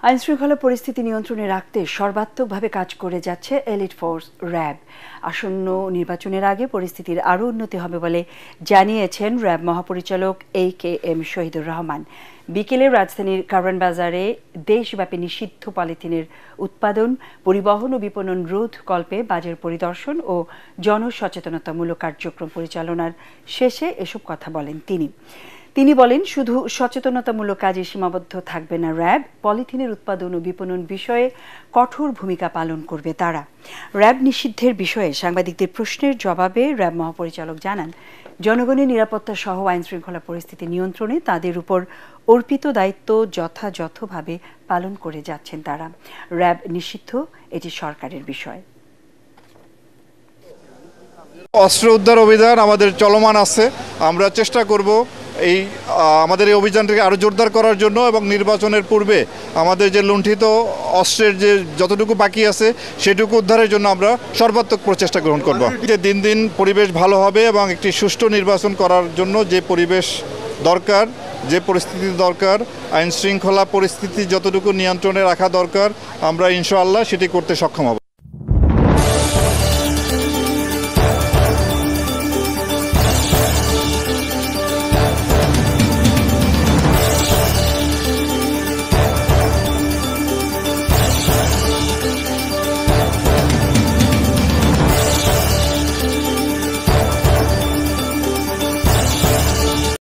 আইনশৃঙ্খলা পরিস্থিতি নিয়ন্ত্রণে রাখতে সর্বাত্মকভাবে কাজ করে যাচ্ছে এলিট ফোর্স র্যাব। আসন্ন নির্বাচনের আগে পরিস্থিতির আরও উন্নতি হবে বলে জানিয়েছেন র্যাব মহাপরিচালক AKM শহীদুর রহমান। বিকেলে রাজধানীর কারওয়ান বাজারে দেশব্যাপী নিষিদ্ধ পলিথিনের উৎপাদন, পরিবহন ও বিপণন রোধ কল্পে বাজার পরিদর্শন ও জনসচেতনতামূলক কার্যক্রম পরিচালনার শেষে এসব কথা বলেন তিনি বলেন, শুধু সচেতনতামূলক কাজে সীমাবদ্ধ থাকবে না র্যাব, পলিথিনের উৎপাদন ও বিপণন বিষয়ে কঠোর ভূমিকা পালন করবে তারা। র্যাব নিষিদ্ধের বিষয়ে সাংবাদিকদের প্রশ্নের জবাবে র্যাব মহাপরিচালক জানান, জনগণের নিরাপত্তা সহ আইনশৃঙ্খলা পরিস্থিতি নিয়ন্ত্রণে তাদের উপর অর্পিত দায়িত্ব যথাযথভাবে পালন করে যাচ্ছেন তারা। র্যাব নিষিদ্ধ এটি সরকারের বিষয়। অস্ত্র উদ্ধার অভিযান আমাদের চলমান আছে। আমরা চেষ্টা করব আমাদের এই অভিযানটিকে আরও জোরদার করার জন্য এবং নির্বাচনের পূর্বে আমাদের যে লুণ্ঠিত অস্ত্রের যে যতটুকু বাকি আছে সেটুকু উদ্ধারের জন্য আমরা সর্বাত্মক প্রচেষ্টা গ্রহণ করব। যে দিন দিন পরিবেশ ভালো হবে এবং একটি সুষ্ঠু নির্বাচন করার জন্য যে পরিবেশ দরকার, যে পরিস্থিতি দরকার, আইন শৃঙ্খলা পরিস্থিতি যতটুকু নিয়ন্ত্রণে রাখা দরকার, আমরা ইনশাআল্লাহ সেটি করতে সক্ষম হব।